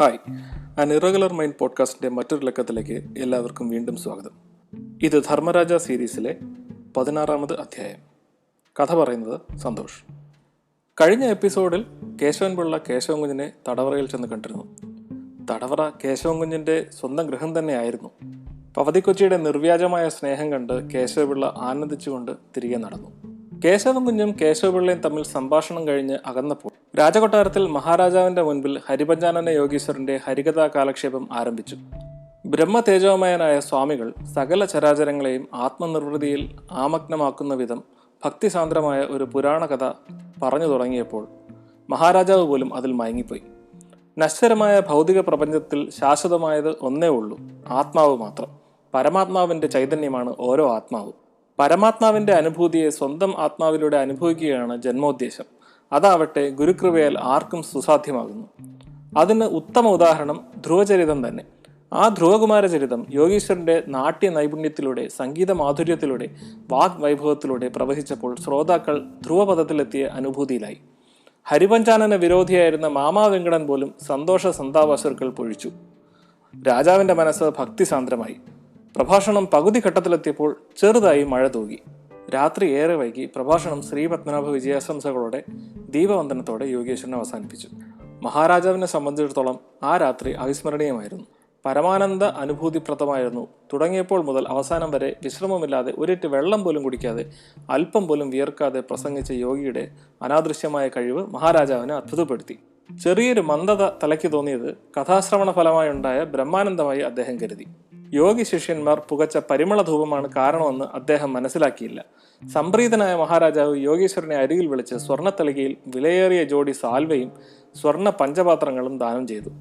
Hi, an irregular mind പോഡ്കാസ്റ്റിൻ്റെ മറ്റൊരു ലക്കത്തിലേക്ക് എല്ലാവർക്കും വീണ്ടും സ്വാഗതം. ഇത് ധർമ്മരാജ സീരീസിലെ 16ാമത് അധ്യായം. കഥ പറയുന്നത് സന്തോഷ്. കഴിഞ്ഞ എപ്പിസോഡിൽ കേശവൻ പിള്ള കേശവൻ കുഞ്ഞിനെ തടവറയിൽ ചെന്ന് കണ്ടിരുന്നു. തടവറ കേശവൻ കുഞ്ഞിൻ്റെ സ്വന്തം ഗൃഹം തന്നെയായിരുന്നു. പവതിക്കൊച്ചിയുടെ നിർവ്യാജമായ സ്നേഹം കണ്ട് കേശവപിള്ള ആനന്ദിച്ചുകൊണ്ട് തിരികെ നടന്നു. കേശവൻ കുഞ്ഞും കേശവപിള്ളയും തമ്മിൽ സംഭാഷണം കഴിഞ്ഞ് അകന്നപ്പോൾ രാജകൊട്ടാരത്തിൽ മഹാരാജാവിന്റെ മുൻപിൽ ഹരിപഞ്ചാനന യോഗീശ്വരന്റെ ഹരികഥാ കാലക്ഷേപം ആരംഭിച്ചു. ബ്രഹ്മതേജോമയനായ സ്വാമികൾ സകല ചരാചരങ്ങളെയും ആത്മനിർവൃതിയിൽ ആമഗ്നമാക്കുന്ന വിധം ഭക്തിസാന്ദ്രമായ ഒരു പുരാണ കഥ പറഞ്ഞു തുടങ്ങിയപ്പോൾ മഹാരാജാവ് പോലും അതിൽ മയങ്ങിപ്പോയി. നശ്വരമായ ഭൗതിക പ്രപഞ്ചത്തിൽ ശാശ്വതമായത് ഒന്നേ ഉള്ളൂ, ആത്മാവ് മാത്രം. പരമാത്മാവിന്റെ ചൈതന്യമാണ് ഓരോ ആത്മാവും. പരമാത്മാവിന്റെ അനുഭൂതിയെ സ്വന്തം ആത്മാവിലൂടെ അനുഭവിക്കുകയാണ് ജന്മോദ്ദേശം. അതാവട്ടെ ഗുരുകൃപയാൽ ആർക്കും സുസാധ്യമാകുന്നു. അതിന് ഉത്തമ ഉദാഹരണം ധ്രുവചരിതം തന്നെ. ആ ധ്രുവകുമാരചരിതം യോഗീശ്വരന്റെ നാട്യ നൈപുണ്യത്തിലൂടെ, സംഗീത മാധുര്യത്തിലൂടെ, വാഗ്വൈഭവത്തിലൂടെ പ്രവഹിച്ചപ്പോൾ ശ്രോതാക്കൾ ധ്രുവപദത്തിലെത്തിയ അനുഭൂതിയിലായി. ഹരിപഞ്ചാനന വിരോധിയായിരുന്ന മാമാ വെങ്കടൻ പോലും സന്തോഷ സന്താപാശ്രുക്കൾ പൊഴിച്ചു. രാജാവിന്റെ മനസ്സ് ഭക്തിസാന്ദ്രമായി. പ്രഭാഷണം പകുതി ഘട്ടത്തിലെത്തിയപ്പോൾ ചെറുതായി മഴ തൂകി. രാത്രി ഏറെ വൈകി പ്രഭാഷണം ശ്രീപത്മനാഭ വിജയാശംസകളോടെ ദീപവന്ദനത്തോടെ യോഗീശ്വരൻ അവസാനിപ്പിച്ചു. മഹാരാജാവിനെ സംബന്ധിച്ചിടത്തോളം ആ രാത്രി അവിസ്മരണീയമായിരുന്നു. പരമാനന്ദ അനുഭൂതിപ്രദമായിരുന്നു. തുടങ്ങിയപ്പോൾ മുതൽ അവസാനം വരെ വിശ്രമമില്ലാതെ ഒരിറ്റ് വെള്ളം പോലും കുടിക്കാതെ, അല്പം പോലും വിയർക്കാതെ പ്രസംഗിച്ച യോഗിയുടെ അനാദൃശ്യമായ കഴിവ് മഹാരാജാവിനെ അത്ഭുതപ്പെടുത്തി. ചെറിയൊരു മന്ദത തലയ്ക്ക് തോന്നിയത് കഥാശ്രവണ ഫലമായുണ്ടായ ബ്രഹ്മാനന്ദമായി അദ്ദേഹം കരുതി. യോഗി ശിഷ്യന്മാർ പുകച്ച പരിമളധൂപമാണ് കാരണമെന്ന് അദ്ദേഹം മനസ്സിലാക്കിയില്ല. സംപ്രീതനായ മഹാരാജാവ് യോഗീശ്വരനെ അരികിൽ വിളിച്ച് സ്വർണ്ണത്തളികയിൽ വിലയേറിയ ജോഡി സാൽവയും സ്വർണ്ണ പഞ്ചപാത്രങ്ങളും ദാനം ചെയ്തു.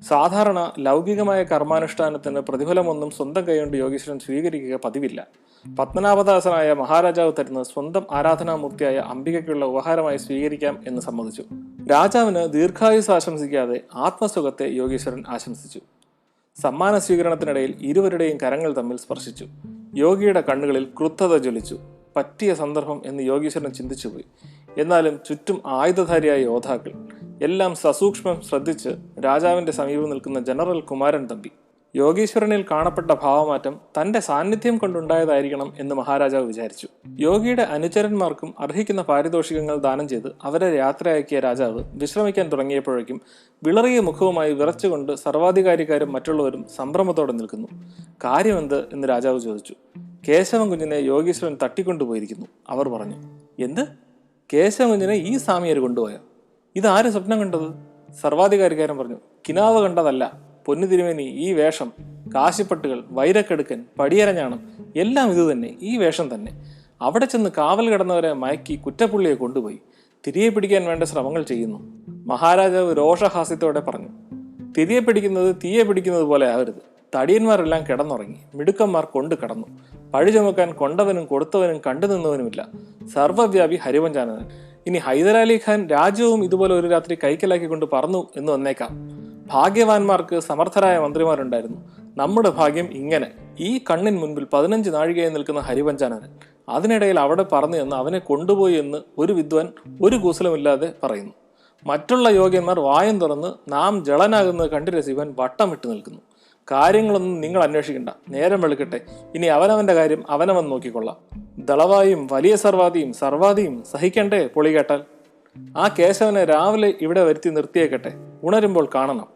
സാധാരണ ലൗകികമായ കർമാനുഷ്ഠാനത്തിന് പ്രതിഫലമൊന്നും സ്വന്തം കൈകൊണ്ട് യോഗീശ്വരൻ സ്വീകരിക്കുക പതിവില്ല. പത്മനാഭദാസനായ മഹാരാജാവ് തരുന്നത് സ്വന്തം ആരാധനാമൂർത്തിയായ അംബികയ്ക്കുള്ള ഉപഹാരമായി സ്വീകരിക്കാം എന്ന് സമ്മതിച്ചു. രാജാവിന് ദീർഘായുസ് ആശംസിക്കാതെ ആത്മസുഖത്തെ യോഗീശ്വരൻ ആശംസിച്ചു. സമ്മാന സ്വീകരണത്തിനിടയിൽ ഇരുവരുടെയും കരങ്ങൾ തമ്മിൽ സ്പർശിച്ചു. യോഗിയുടെ കണ്ണുകളിൽ ക്രുദ്ധത ജ്വലിച്ചു. പറ്റിയ സന്ദർഭം എന്ന് യോഗീശ്വരൻ ചിന്തിച്ചുപോയി. എന്നാലും ചുറ്റും ആയുധധാരിയായ യോദ്ധാക്കൾ. എല്ലാം സസൂക്ഷ്മം ശ്രദ്ധിച്ച് രാജാവിന്റെ സമീപം നിൽക്കുന്ന ജനറൽ കുമാരൻ തമ്പി. യോഗീശ്വരനിൽ കാണപ്പെട്ട ഭാവമാറ്റം തന്റെ സാന്നിധ്യം കൊണ്ടുണ്ടായതായിരിക്കണം എന്ന് മഹാരാജാവ് വിചാരിച്ചു. യോഗിയുടെ അനുചരന്മാർക്കും അർഹിക്കുന്ന പാരിതോഷികങ്ങൾ ദാനം ചെയ്ത് അവരെ യാത്രയാക്കിയ രാജാവ് വിശ്രമിക്കാൻ തുടങ്ങിയപ്പോഴേക്കും വിളറിയ മുഖവുമായി വിറച്ചുകൊണ്ട് സർവാധികാരിക്കാരും മറ്റുള്ളവരും സംഭ്രമത്തോടെ നിൽക്കുന്നു. കാര്യമെന്ത് എന്ന് രാജാവ് ചോദിച്ചു. കേശവൻ കുഞ്ഞിനെ യോഗീശ്വരൻ തട്ടിക്കൊണ്ടുപോയിരിക്കുന്നു, അവർ പറഞ്ഞു. എന്ത്? കേശവൻ കുഞ്ഞിനെ ഈ സാമിയർ കൊണ്ടുപോയോ? ഇതാരും സ്വപ്നം കണ്ടത്? സർവാധികാരിക്കാരൻ പറഞ്ഞു. കിനാവ് കണ്ടതല്ല പൊന്നു തിരുമേനി, ഈ വേഷം, കാശിപ്പട്ടുകൾ, വൈരക്കെടുക്കൻ, പടിയരഞ്ഞാണം എല്ലാം ഇത് തന്നെ, ഈ വേഷം തന്നെ. അവിടെ ചെന്ന് കാവൽ കിടന്നവരെ മയക്കി കുറ്റപ്പുള്ളിയെ കൊണ്ടുപോയി തിരികെ പിടിക്കാൻ വേണ്ട ശ്രമങ്ങൾ ചെയ്യുന്നു. മഹാരാജാവ് രോഷഹാസ്യത്തോടെ പറഞ്ഞു. തിരികെ പിടിക്കുന്നത് തീയെ പിടിക്കുന്നത് പോലെ ആവരുത്. തടിയന്മാരെല്ലാം കിടന്നുറങ്ങി, മിടുക്കന്മാർ കൊണ്ട് കടന്നു. പഴി ചുമക്കാൻ കൊണ്ടവനും കൊടുത്തവനും കണ്ടു നിന്നവനുമില്ല. സർവ്വവ്യാപി ഹരിപഞ്ചാനനൻ. ഇനി ഹൈദരാലി ഖാൻ രാജ്യവും ഇതുപോലെ ഒരു രാത്രി കൈക്കലാക്കിക്കൊണ്ട് പറന്നു എന്ന് വന്നേക്കാം. ഭാഗ്യവാന്മാർക്ക് സമർത്ഥരായ മന്ത്രിമാരുണ്ടായിരുന്നു. നമ്മുടെ ഭാഗ്യം ഇങ്ങനെ. ഈ കണ്ണിൻ മുൻപിൽ 15 നാഴികയായി നിൽക്കുന്ന ഹരിപഞ്ചാനനൻ. അതിനിടയിൽ അവിടെ പറഞ്ഞു എന്ന് അവനെ കൊണ്ടുപോയി എന്ന് ഒരു വിദ്വാൻ ഒരു കൂസലമില്ലാതെ പറയുന്നു. മറ്റുള്ള യോഗ്യന്മാർ വായും തുറന്ന് നാം ജളനാകുന്നത് കണ്ടു രസിക്കാൻ വട്ടം വിട്ടു നിൽക്കുന്നു. കാര്യങ്ങളൊന്നും നിങ്ങൾ അന്വേഷിക്കണ്ട, നേരം വെളുക്കട്ടെ. ഇനി അവനവന്റെ കാര്യം അവനവൻ നോക്കിക്കൊള്ളാം. ദളവായും വലിയ സർവാദിയും സഹിക്കണ്ടേ പൊളി കേട്ടാൽ? ആ കേശവനെ രാവിലെ ഇവിടെ വരുത്തി നിർത്തിയേക്കട്ടെ, ഉണരുമ്പോൾ കാണണം.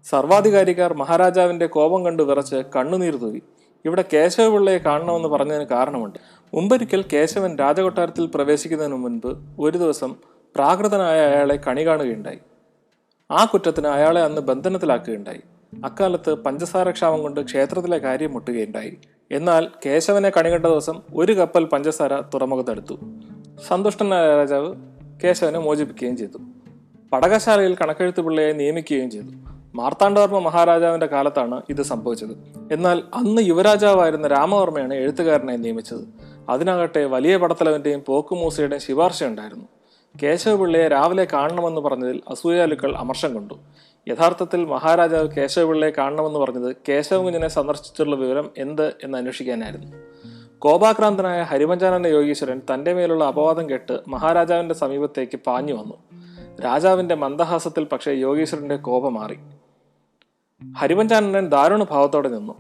സർവാധികാരിക്കാർ മഹാരാജാവിന്റെ കോപം കണ്ടു വിറച്ച് കണ്ണുനീർ തൂവി. ഇവിടെ കേശവപിള്ളയെ കാണണമെന്ന് പറഞ്ഞതിന് കാരണമുണ്ട്. മുമ്പൊരിക്കൽ കേശവൻ രാജകൊട്ടാരത്തിൽ പ്രവേശിക്കുന്നതിന് മുൻപ് ഒരു ദിവസം പ്രാകൃതനായ അയാളെ കണി കാണുകയുണ്ടായി. ആ കുറ്റത്തിന് അയാളെ അന്ന് ബന്ധനത്തിലാക്കുകയുണ്ടായി. അക്കാലത്ത് പഞ്ചസാരക്ഷാമം കൊണ്ട് ക്ഷേത്രത്തിലെ കാര്യം മുട്ടുകയുണ്ടായി. എന്നാൽ കേശവനെ കണികണ്ട ദിവസം ഒരു കപ്പൽ പഞ്ചസാര തുറമുഖത്തെടുത്തു. സന്തുഷ്ടനായ രാജാവ് കേശവനെ മോചിപ്പിക്കുകയും ചെയ്തു. പടകശാലയിൽ കണക്കെഴുത്ത് പിള്ളയെ നിയമിക്കുകയും ചെയ്തു. മാർത്താണ്ഡവർമ്മ മഹാരാജാവിന്റെ കാലത്താണ് ഇത് സംഭവിച്ചത്. എന്നാൽ അന്ന് യുവരാജാവായിരുന്ന രാമവർമ്മയാണ് എഴുത്തുകാരനായി നിയമിച്ചത്. അതിനാകട്ടെ വലിയ പടത്തലവന്റെയും പോക്കുമൂസയുടെയും ശുപാർശ ഉണ്ടായിരുന്നു. കേശവപിള്ളയെ രാവിലെ കാണണമെന്ന് പറഞ്ഞതിൽ അസൂയാലുക്കൾ അമർഷം കൊണ്ടു. യഥാർത്ഥത്തിൽ മഹാരാജാവ് കേശവപിള്ളയെ കാണണമെന്ന് പറഞ്ഞത് കേശവൻ കുഞ്ഞിനെ സന്ദർശിച്ചുള്ള വിവരം എന്ത് എന്ന് അന്വേഷിക്കാനായിരുന്നു. കോപാക്രാന്തനായ ഹരിപഞ്ചാനന യോഗീശ്വരൻ തന്റെ മേലുള്ള അപവാദം കേട്ട് മഹാരാജാവിന്റെ സമീപത്തേക്ക് പാഞ്ഞു വന്നു. രാജാവിന്റെ മന്ദഹാസത്തിൽ പക്ഷേ യോഗീശ്വരന്റെ കോപം മാറി. ഹരിപഞ്ചാനനൻ ദാരുണ ഭാവത്തോടെ നിന്നു.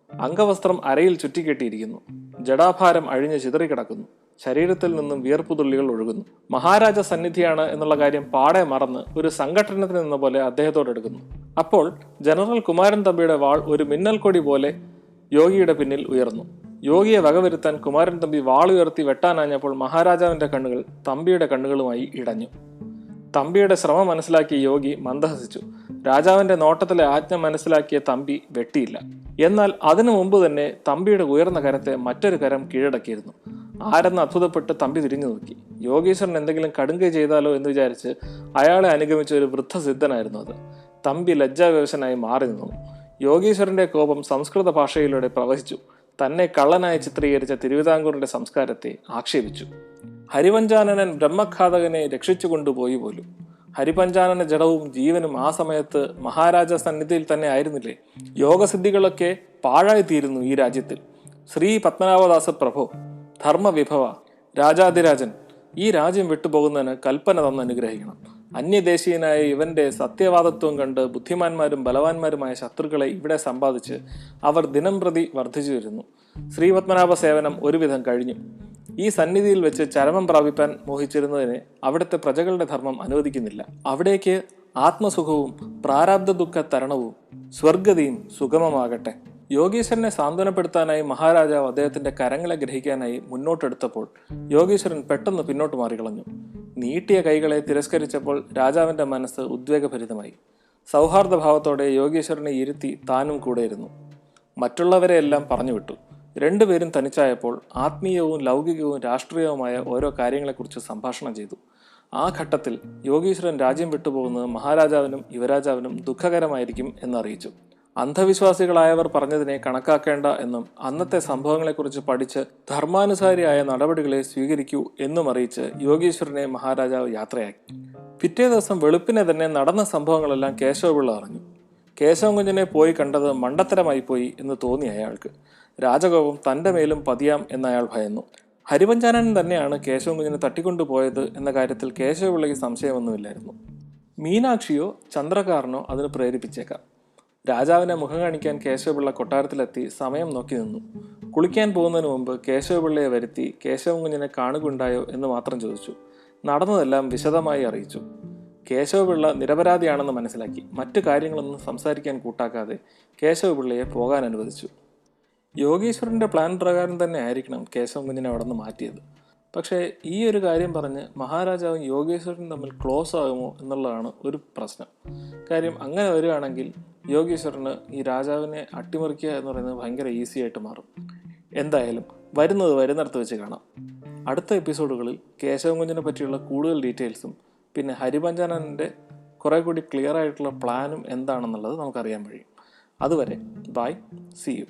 അംഗവസ്ത്രം അരയിൽ ചുറ്റിക്കെട്ടിയിരിക്കുന്നു. ജടാഭാരം അഴിഞ്ഞ് ചിതറിക്കിടക്കുന്നു. ശരീരത്തിൽ നിന്നും വിയർപ്പുതുള്ളികൾ ഒഴുകുന്നു. മഹാരാജ സന്നിധിയാണ് എന്നുള്ള കാര്യം പാടെ മറന്ന് ഒരു സംഘടനത്തിൽ നിന്ന പോലെ അദ്ദേഹത്തോടെടുക്കുന്നു. അപ്പോൾ ജനറൽ കുമാരൻ തമ്പിയുടെ വാൾ ഒരു മിന്നൽ കൊടി പോലെ യോഗിയുടെ പിന്നിൽ ഉയർന്നു. യോഗിയെ വകവരുത്താൻ കുമാരൻ തമ്പി വാളുയർത്തി വെട്ടാനാഞ്ഞപ്പോൾ മഹാരാജാവിന്റെ കണ്ണുകൾ തമ്പിയുടെ കണ്ണുകളുമായി ഇടഞ്ഞു. തമ്പിയുടെ ശ്രമം മനസ്സിലാക്കിയ യോഗി മന്ദഹസിച്ചു. രാജാവിന്റെ നോട്ടത്തിലെ ആജ്ഞ മനസ്സിലാക്കിയ തമ്പി വെട്ടിയില്ല. എന്നാൽ അതിനു മുമ്പ് തന്നെ തമ്പിയുടെ ഉയർന്ന കരത്തെ മറ്റൊരു കരം കീഴടക്കിയിരുന്നു. ആരെന്ന് അത്ഭുതപ്പെട്ട് തമ്പി തിരിഞ്ഞു നോക്കി. യോഗീശ്വരൻ എന്തെങ്കിലും കടുങ്കൈ ചെയ്താലോ എന്ന് വിചാരിച്ച് അയാളെ അനുഗമിച്ച ഒരു വൃദ്ധസിദ്ധനായിരുന്നു അത്. തമ്പി ലജ്ജാവിവശനായി മാറി നിന്നു. യോഗീശ്വരന്റെ കോപം സംസ്കൃത ഭാഷയിലൂടെ പ്രവഹിച്ചു. തന്നെ കള്ളനായി ചിത്രീകരിച്ച തിരുവിതാംകൂറിന്റെ സംസ്കാരത്തെ ആക്ഷേപിച്ചു. ഹരിപഞ്ചാനനൻ ബ്രഹ്മഘാതകനെ രക്ഷിച്ചു കൊണ്ടുപോയി പോലും. ഹരിപഞ്ചാനന ജഡവും ജീവനും ആ സമയത്ത് മഹാരാജ സന്നിധിയിൽ തന്നെ ആയിരുന്നില്ലേ? യോഗസിദ്ധികളൊക്കെ പാഴായിത്തീരുന്നു ഈ രാജ്യത്തിൽ. ശ്രീ പത്മനാഭദാസ പ്രഭോ, ധർമ്മവിഭവ, രാജാധിരാജൻ, ഈ രാജ്യം വിട്ടുപോകുന്നതിന് കൽപ്പന തന്ന് അനുഗ്രഹിക്കണം. അന്യദേശീയനായ ഇവന്റെ സത്യവാദത്വം കണ്ട് ബുദ്ധിമാന്മാരും ബലവാന്മാരുമായ ശത്രുക്കളെ ഇവിടെ സമ്പാദിച്ച് അവർ ദിനം പ്രതി വർദ്ധിച്ചു വരുന്നു. ശ്രീപത്മനാഭ സേവനം ഒരുവിധം കഴിഞ്ഞു. ഈ സന്നിധിയിൽ വെച്ച് ചരമം പ്രാപിപ്പാൻ മോഹിച്ചിരുന്നതിനെ അവിടുത്തെ പ്രജകളുടെ ധർമ്മം അനുവദിക്കുന്നില്ല. അവിടേക്ക് ആത്മസുഖവും പ്രാരാബ്ധ ദുഃഖ തരണവും സ്വർഗതിയും സുഗമമാകട്ടെ. യോഗീശ്വരനെ സാന്ത്വനപ്പെടുത്താനായി മഹാരാജാവ് അദ്ദേഹത്തിന്റെ കരങ്ങളെ ഗ്രഹിക്കാനായി മുന്നോട്ടെടുത്തപ്പോൾ യോഗീശ്വരൻ പെട്ടെന്ന് പിന്നോട്ട് മാറിക്കളഞ്ഞു. നീട്ടിയ കൈകളെ തിരസ്കരിച്ചപ്പോൾ രാജാവിന്റെ മനസ്സ് ഉദ്വേഗഭരിതമായി. സൗഹാർദ്ദഭാവത്തോടെ യോഗീശ്വരനെ ഇരുത്തി താനും കൂടെയിരുന്നു. മറ്റുള്ളവരെയെല്ലാം പറഞ്ഞുവിട്ടു. രണ്ടുപേരും തനിച്ചായപ്പോൾ ആത്മീയവും ലൗകികവും രാഷ്ട്രീയവുമായ ഓരോ കാര്യങ്ങളെക്കുറിച്ച് സംഭാഷണം ചെയ്തു. ആ ഘട്ടത്തിൽ യോഗീശ്വരൻ രാജ്യം വിട്ടുപോകുന്നത് മഹാരാജാവിനും യുവരാജാവിനും ദുഃഖകരമായിരിക്കും എന്നറിയിച്ചു. അന്ധവിശ്വാസികളായവർ പറഞ്ഞതിനെ കണക്കാക്കേണ്ട എന്നും അന്നത്തെ സംഭവങ്ങളെക്കുറിച്ച് പഠിച്ച് ധർമാനുസാരിയായ നടപടികളെ സ്വീകരിക്കൂ എന്നും അറിയിച്ച് യോഗീശ്വരനെ മഹാരാജാവ് യാത്രയാക്കി. പിറ്റേ ദിവസം വെളുപ്പിനെ തന്നെ നടന്ന സംഭവങ്ങളെല്ലാം കേശവപിള്ള അറിഞ്ഞു. കേശവൻകുഞ്ഞിനെ പോയി കണ്ടത് മണ്ടത്തരമായി പോയി എന്ന് തോന്നി അയാൾക്ക്. രാജകോപം തൻ്റെ മേലും പതിയാം എന്നയാൾ ഭയന്നു. ഹരിപഞ്ചാനൻ തന്നെയാണ് കേശവൻകുഞ്ഞിനെ തട്ടിക്കൊണ്ടുപോയത് എന്ന കാര്യത്തിൽ കേശവപിള്ളയ്ക്ക് സംശയമൊന്നുമില്ലായിരുന്നു. മീനാക്ഷിയോ ചന്ദ്രകാരനോ അതിന് പ്രേരിപ്പിച്ചേക്കാം. രാജാവിനെ മുഖം കാണിക്കാൻ കേശവപിള്ള കൊട്ടാരത്തിലെത്തി സമയം നോക്കി നിന്നു. കുളിക്കാൻ പോകുന്നതിന് മുമ്പ് കേശവപിള്ളയെ വരുത്തി കേശവൻകുഞ്ഞിനെ കാണുകയുണ്ടായോ എന്ന് മാത്രം ചോദിച്ചു. നടന്നതെല്ലാം വിശദമായി അറിയിച്ചു. കേശവപിള്ള നിരപരാധിയാണെന്ന് മനസ്സിലാക്കി. മറ്റു കാര്യങ്ങളൊന്നും സംസാരിക്കാൻ കൂട്ടാക്കാതെ കേശവപിള്ളയെ പോകാൻ അനുവദിച്ചു. യോഗീശ്വരൻ്റെ പ്ലാൻ പ്രകാരം തന്നെ ആയിരിക്കണം കേശവൻകുഞ്ഞിനെ അവിടെ നിന്ന് മാറ്റിയത്. പക്ഷേ ഈ ഒരു കാര്യം പറഞ്ഞ് മഹാരാജാവും യോഗീശ്വരനും തമ്മിൽ ക്ലോസ് ആകുമോ എന്നുള്ളതാണ് ഒരു പ്രശ്നം. കാര്യം അങ്ങനെ വരികയാണെങ്കിൽ യോഗീശ്വരന് ഈ രാജാവിനെ അട്ടിമറിക്കുക എന്ന് പറയുന്നത് ഭയങ്കര ഈസി ആയിട്ട് മാറും. എന്തായാലും വരുന്നിടത്ത് വെച്ച് കാണാം. അടുത്ത എപ്പിസോഡുകളിൽ കേശവൻകുഞ്ഞിനെ പറ്റിയുള്ള കൂടുതൽ ഡീറ്റെയിൽസും പിന്നെ ഹരിപഞ്ചാനൻ്റെ കുറെ കൂടി ക്ലിയർ ആയിട്ടുള്ള പ്ലാനും എന്താണെന്നുള്ളത് നമുക്കറിയാൻ കഴിയും. അതുവരെ ബൈ, സീ യു.